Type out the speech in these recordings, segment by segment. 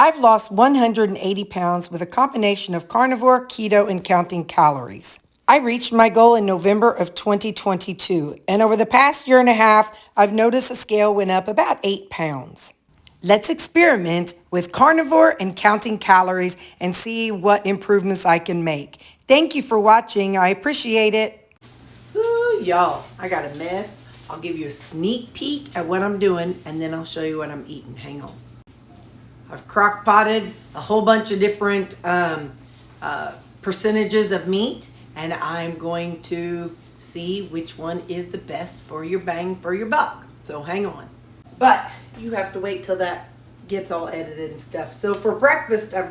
I've lost 180 pounds with a combination of carnivore, keto, and counting calories. I reached my goal in November of 2022, and over the past year and a half, I've noticed the scale went up about 8 pounds. Let's experiment with carnivore and counting calories and see what improvements I can make. Thank you for watching. I appreciate it. Ooh, y'all, I got a mess. I'll give you a sneak peek at what I'm doing, and then I'll show you what I'm eating. Hang on. I've crock potted a whole bunch of different percentages of meat, and I'm going to see which one is the best for your bang for your buck. So hang on. But you have to wait till that gets all edited and stuff. So for breakfast, I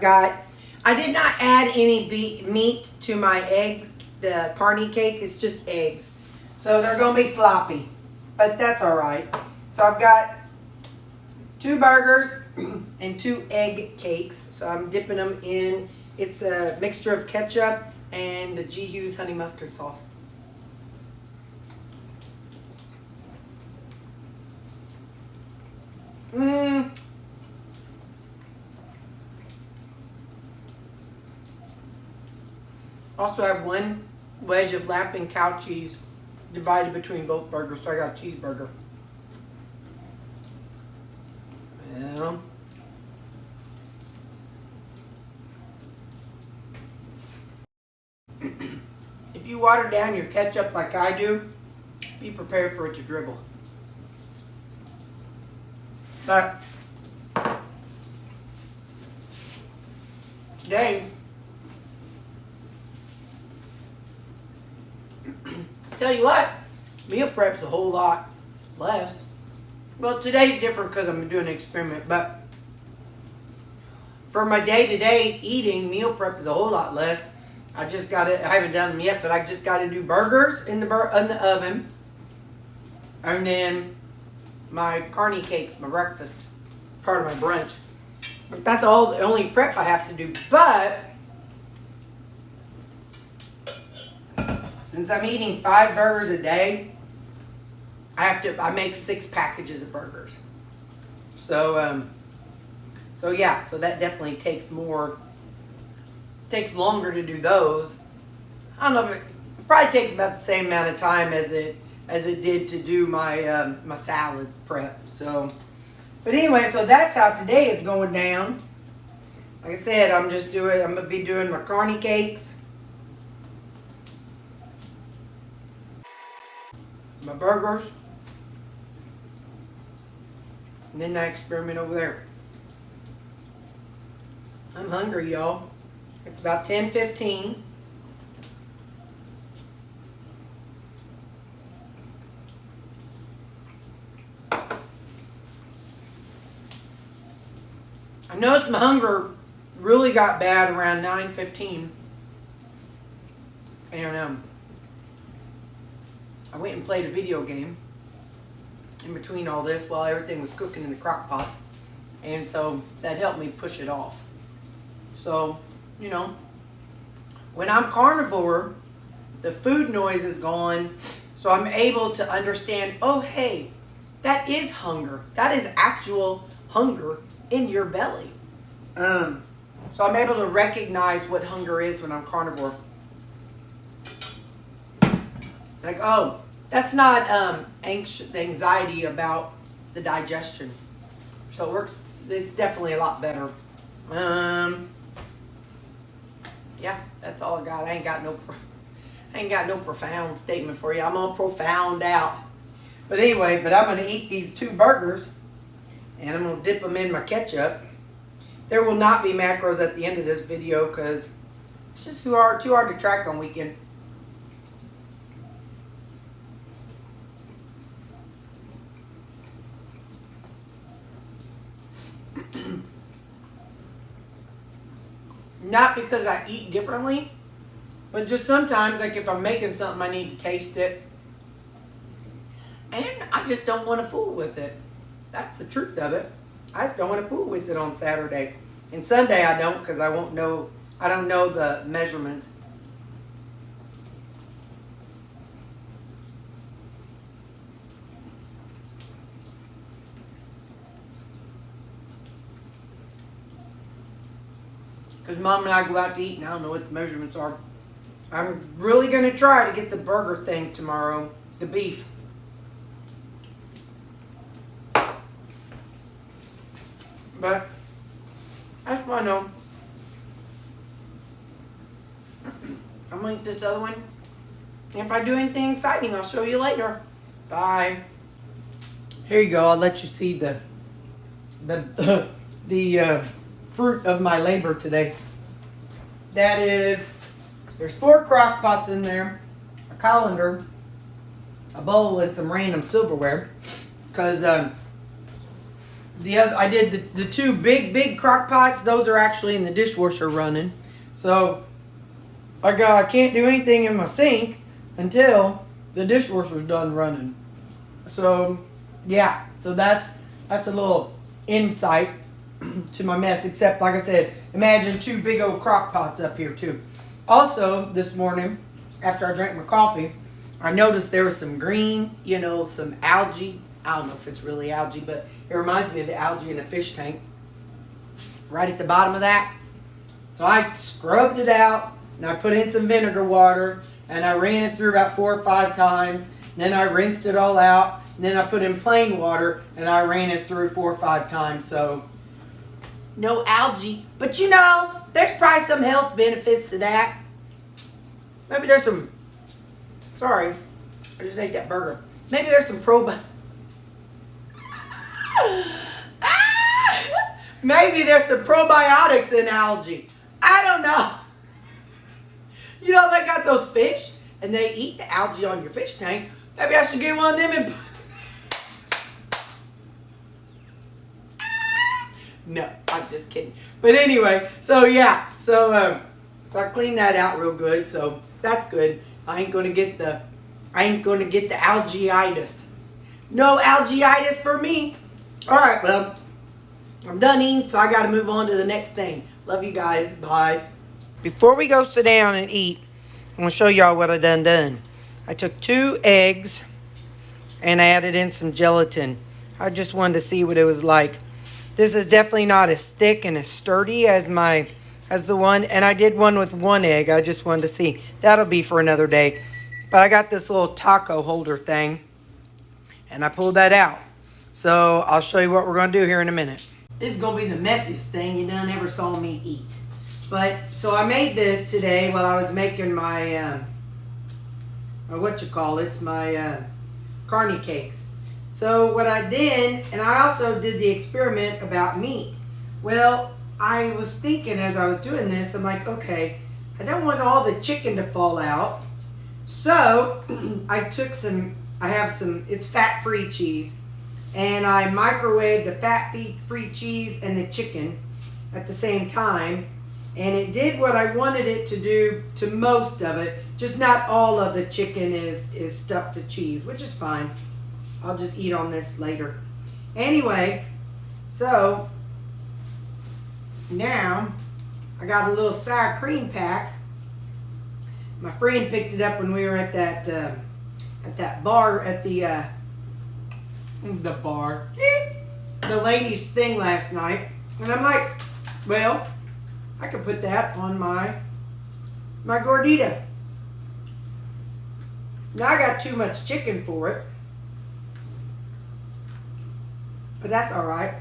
did not add any meat to my egg, the carny cake. It's just eggs. So they're going to be floppy, but that's all right. So I've got 2 burgers and 2 egg cakes. So I'm dipping them in. It's a mixture of ketchup and the G. Hughes honey mustard sauce. Also have 1 wedge of Laughing Cow cheese divided between both burgers, so I got a cheeseburger. Yeah. If you water down your ketchup like I do, be prepared for it to dribble. But today, tell you what, meal prep's a whole lot less. Well, today's different because I'm doing an experiment, but for my day-to-day eating, meal prep is a whole lot less. I haven't done them yet, but I just got to do burgers in the oven. And then my carny cakes, my breakfast, part of my brunch. But that's the only prep I have to do. But since I'm eating 5 burgers a day, I make 6 packages of burgers. So that definitely takes longer to do those. I don't know if it probably takes about the same amount of time as it did to do my my salad prep. So, but anyway, so that's how today is going down. Like I said, I'm gonna be doing my carny cakes, my burgers, and then I experiment over there. I'm hungry, y'all. It's about 10:15. I noticed my hunger really got bad around 9:15. And I went and played a video game in between all this while everything was cooking in the crock pots. And so that helped me push it off. So, when I'm carnivore, the food noise is gone. So I'm able to understand, oh, hey, that is hunger. That is actual hunger in your belly. So I'm able to recognize what hunger is when I'm carnivore. It's like, oh, that's not anxiety about the digestion. So it works. It's definitely a lot better. Yeah, that's all I got. I ain't got no profound statement for you. I'm all profound out. But anyway, I'm gonna eat these 2 burgers, and I'm gonna dip them in my ketchup. There will not be macros at the end of this video because it's just too hard to track on weekend. Not because I eat differently, but just sometimes, like if I'm making something, I need to taste it. And I just don't want to fool with it. That's the truth of it. I just don't want to fool with it on Saturday. And Sunday I don't, because I don't know the measurements. Because Mom and I go out to eat and I don't know what the measurements are. I'm really going to try to get the burger thing tomorrow. The beef. But that's fun though. I'm going to eat this other one. And if I do anything exciting, I'll show you later. Bye. Here you go. I'll let you see the fruit of my labor today. That is, there's 4 crock pots in there, a colander, a bowl, and some random silverware. Because I did the 2 big crock pots. Those are actually in the dishwasher running. So I can't do anything in my sink until the dishwasher's done running. So yeah, so that's a little insight to my mess. Except, like I said, imagine 2 big old crock pots up here too. Also, this morning after I drank my coffee, I noticed there was some green, some algae. I don't know if it's really algae, but it reminds me of the algae in a fish tank right at the bottom of that. So I scrubbed it out and I put in some vinegar water and I ran it through about 4 or 5 times. Then I rinsed it all out. And then I put in plain water and I ran it through 4 or 5 times. So no algae. But there's probably some health benefits to that. Maybe there's some, sorry, I just ate that burger. Maybe there's some maybe there's some probiotics in algae. I don't know. They got those fish and they eat the algae on your fish tank. Maybe I should get one of them and no, I'm just kidding. But anyway, so yeah, so I cleaned that out real good, so that's good. I ain't gonna get the algeitis. No algeitis for me. All right, well, I'm done eating, so I got to move on to the next thing. Love you guys. Bye. Before we go sit down and eat, I'm gonna show y'all what I done. I took 2 eggs and I added in some gelatin. I just wanted to see what it was like. This is definitely not as thick and as sturdy as the one, and I did one with 1 egg. I just wanted to see. That'll be for another day. But I got this little taco holder thing, and I pulled that out. So I'll show you what we're going to do here in a minute. This is going to be the messiest thing you done ever saw me eat. But, so I made this today while I was making my, my carny cakes. So what I did, and I also did the experiment about meat. Well, I was thinking as I was doing this, I'm like, okay, I don't want all the chicken to fall out. So I have some, it's fat-free cheese. And I microwaved the fat-free cheese and the chicken at the same time. And it did what I wanted it to do to most of it. Just not all of the chicken is stuck to cheese, which is fine. I'll just eat on this later. Anyway, so now I got a little sour cream pack. My friend picked it up when we were at that bar at the ladies' thing last night. And I'm like, well, I could put that on my gordita. Now I got too much chicken for it. But that's alright.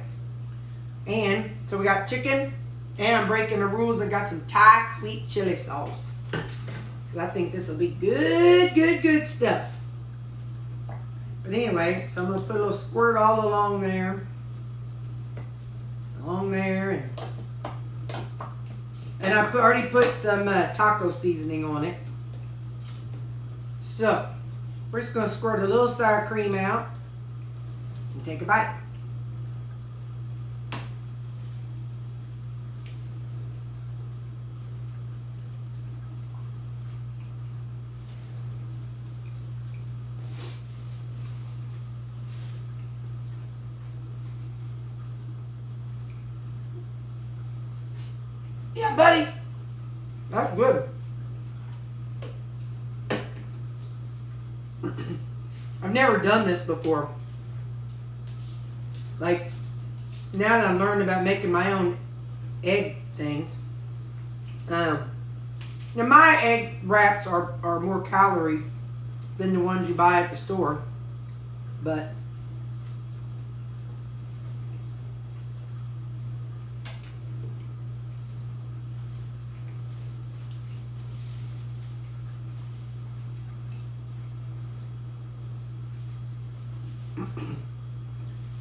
And so we got chicken, and I'm breaking the rules and got some Thai sweet chili sauce. Because I think this will be good stuff. But anyway, so I'm going to put a little squirt all along there. And I already put some taco seasoning on it. So, we're just going to squirt a little sour cream out and take a bite. Yeah, buddy. That's good. I've never done this before. Like, now that I'm learning about making my own egg things, Now my egg wraps are more calories than the ones you buy at the store, but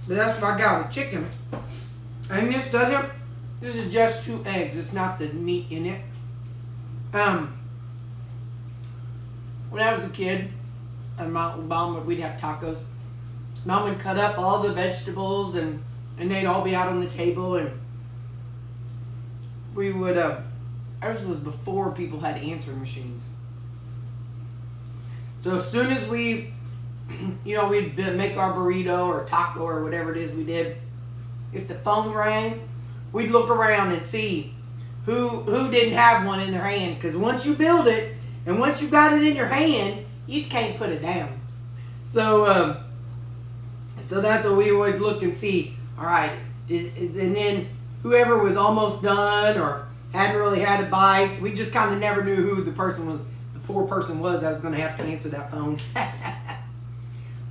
that's what I got with chicken. And this is just 2 eggs. It's not the meat in it. When I was a kid, and we'd have tacos. Mom would cut up all the vegetables and they'd all be out on the table, and we would, ours was before people had answering machines. So as soon as we'd make our burrito or taco or whatever it is we did, if the phone rang, we'd look around and see who didn't have one in their hand. Because once you build it and once you got it in your hand, you just can't put it down. So that's what we always look and see. All right, and then whoever was almost done or hadn't really had a bite, we just kind of never knew who the poor person was that was going to have to answer that phone.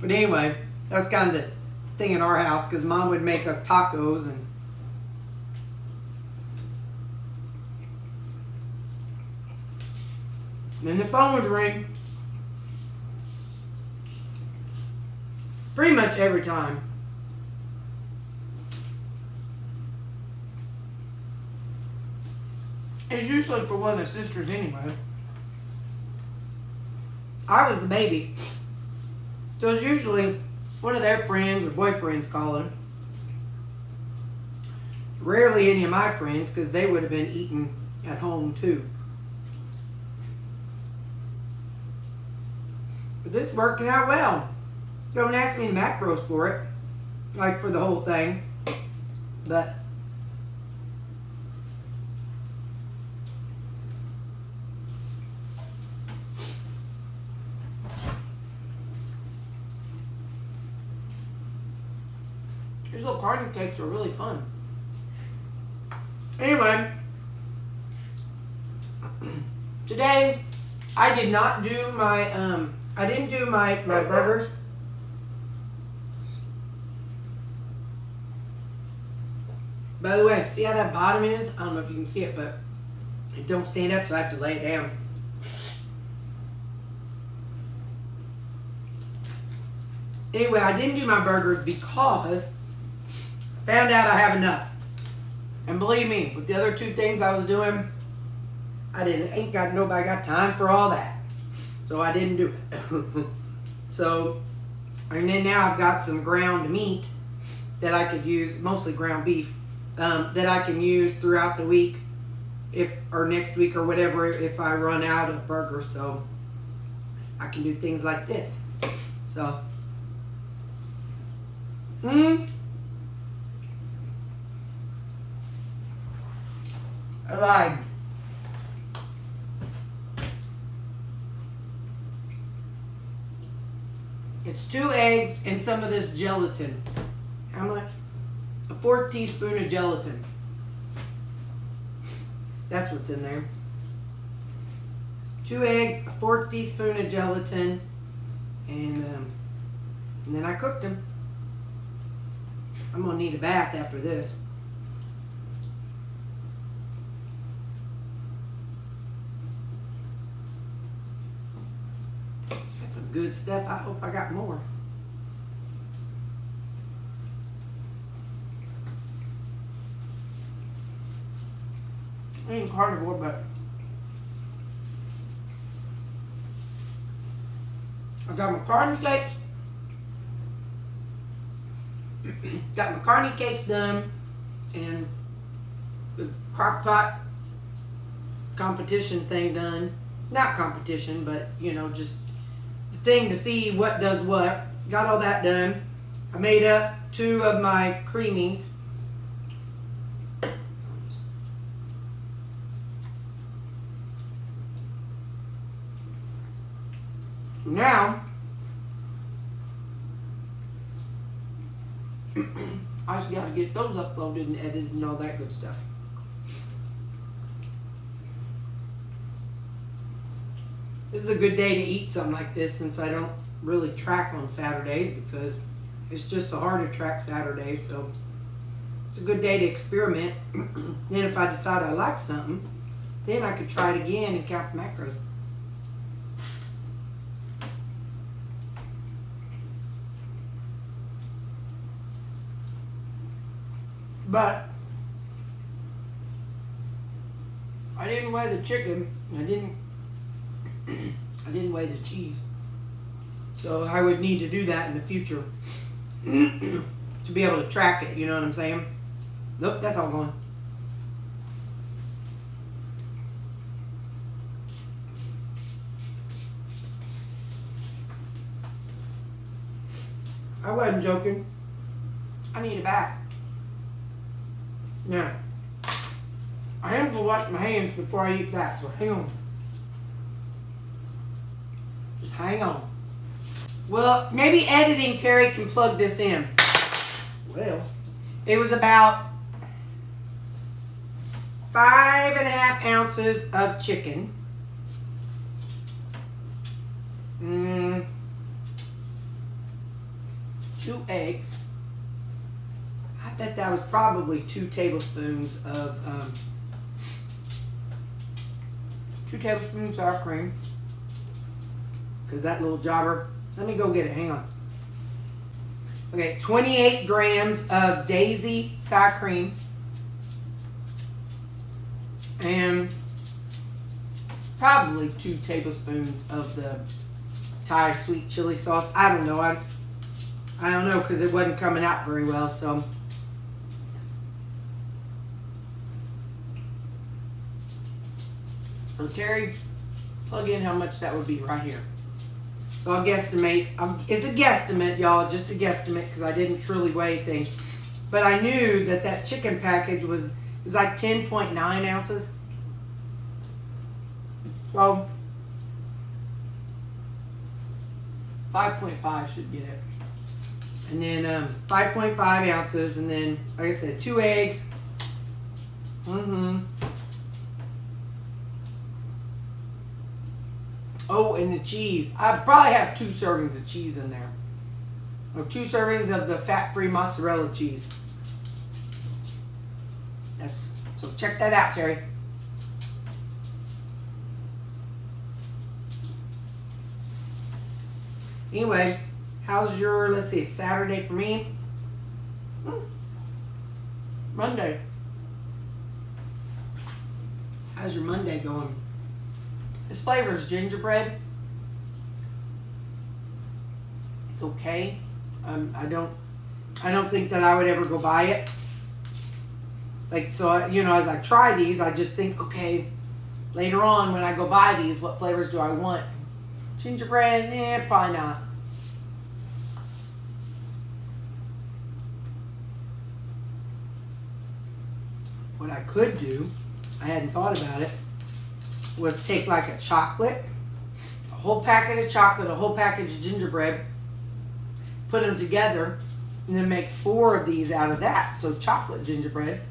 But anyway, that's kind of the thing in our house, because Mom would make us tacos, and then the phone would ring pretty much every time. It's usually for one of the sisters anyway. I was the baby, so it's usually one of their friends or boyfriends calling. Rarely any of my friends, because they would have been eating at home too. But this is working out well. Don't ask me the macros for it, like for the whole thing. But these little carton cakes are really fun. Anyway, today I did not do my I didn't do my burgers. By the way, see how that bottom is? I don't know if you can see it, but it don't stand up, so I have to lay it down. Anyway, I didn't do my burgers because I found out I have enough. And believe me, with the other 2 things I was doing, nobody got time for all that. So I didn't do it. So, and then now I've got some ground meat that I could use, mostly ground beef, that I can use throughout the week, or next week or whatever, if I run out of burgers. So I can do things like this. So, I lied. It's 2 eggs and some of this gelatin. How much? A 4th teaspoon of gelatin. That's what's in there. 2 eggs, a 4th teaspoon of gelatin, and then I cooked them. I'm gonna need a bath after this. That's some good stuff. I hope I got more. I ain't carnivore, but I got my carne cakes. Got my carne cakes done, and the crock pot competition thing done. Not competition, but just the thing to see what does what. Got all that done. I made up 2 of my creamies. So now I just got to get those uploaded and edited and all that good stuff. This is a good day to eat something like this since I don't really track on Saturdays because it's just so hard to track Saturdays. So it's a good day to experiment. Then if I decide I like something, then I could try it again and count the macros. But I didn't weigh the chicken. I didn't weigh the cheese. So I would need to do that in the future to be able to track it, you know what I'm saying? Nope, that's all gone. I wasn't joking. I need a bath. Now, I am going to wash my hands before I eat that, so hang on. Just hang on. Well, maybe editing Terry can plug this in. Well, it was about 5.5 ounces of chicken. 2 eggs. I bet that was probably 2 tablespoons of 2 tablespoons sour cream. Because that little jobber, let me go get it, hang on. Okay, 28 grams of Daisy sour cream. And probably 2 tablespoons of the Thai sweet chili sauce. I don't know. I don't know because it wasn't coming out very well, so. So Terry, plug in how much that would be right here. So I'll guesstimate. It's a guesstimate, y'all, just a guesstimate because I didn't truly weigh things. But I knew that that chicken package was like 10.9 ounces. So 5.5 should get it. And then 5.5 ounces, and then, like I said, 2 eggs. Oh, and the cheese. I probably have 2 servings of cheese in there. Or 2 servings of the fat-free mozzarella cheese. So check that out, Terry. Anyway, how's your, let's see, Saturday for me? Monday. How's your Monday going? This flavor is gingerbread. It's okay. I don't think that I would ever go buy it. Like, so, you know, as I try these, I just think, okay, later on when I go buy these, what flavors do I want? Gingerbread, probably not. What I could do, I hadn't thought about it, was take like a chocolate, a whole packet of chocolate, a whole package of gingerbread, put them together, and then make 4 of these out of that. So chocolate gingerbread.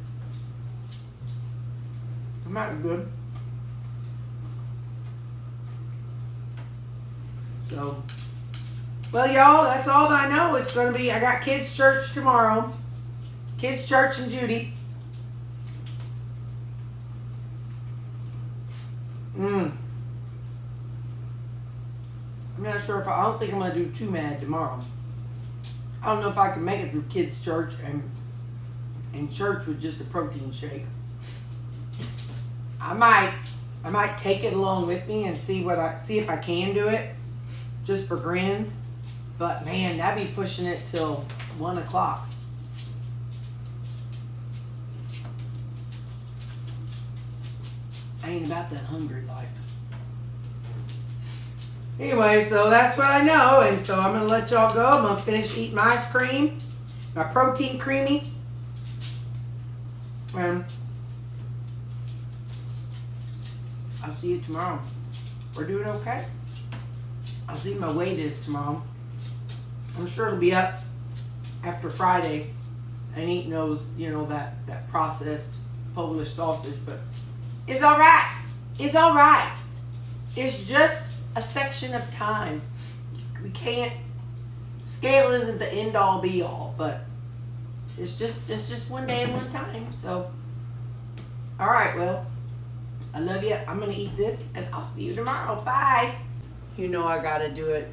That might be good. So, well, y'all, that's all that I know. It's going to be, I got kids' church tomorrow. Kids' church and Judy. I'm not sure I don't think I'm going to do too mad tomorrow. I don't know if I can make it through kids' church and church with just a protein shake. I might take it along with me and see if I can do it, just for grins. But man, that'd be pushing it till 1 o'clock. I ain't about that hungry life. Anyway, so that's what I know, and so I'm gonna let y'all go. I'm gonna finish eating my ice cream, my protein creamy. I'll see you tomorrow. We're doing okay. I'll see what my weight is tomorrow. I'm sure it'll be up after Friday and eating those, you know, that processed Polish sausage, but it's all right. It's all right. It's just a section of time. We can't, scale isn't the end all be all, but it's just one day and one time. So, all right, well, I love you. I'm going to eat this, and I'll see you tomorrow. Bye. You know I got to do it.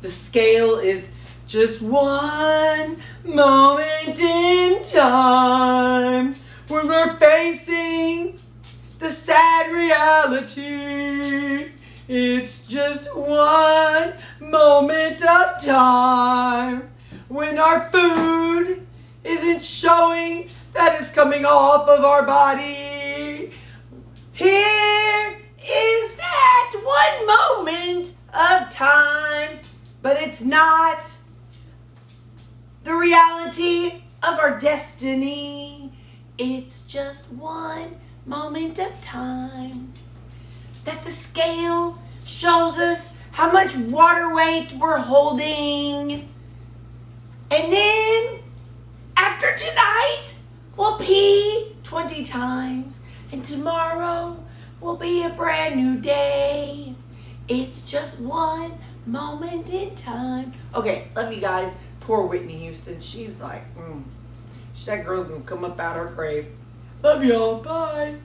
The scale is just one moment in time when we're facing the sad reality. It's just one moment of time when our food isn't showing that it's coming off of our body. Here is that one moment of time, but it's not the reality of our destiny. It's just one moment of time that the scale shows us how much water weight we're holding. And then after tonight, we'll pee 20 times. And tomorrow will be a brand new day. It's just one moment in time. Okay, love you guys. Poor Whitney Houston. She's like, that girl's gonna come up out her grave. Love y'all. Bye.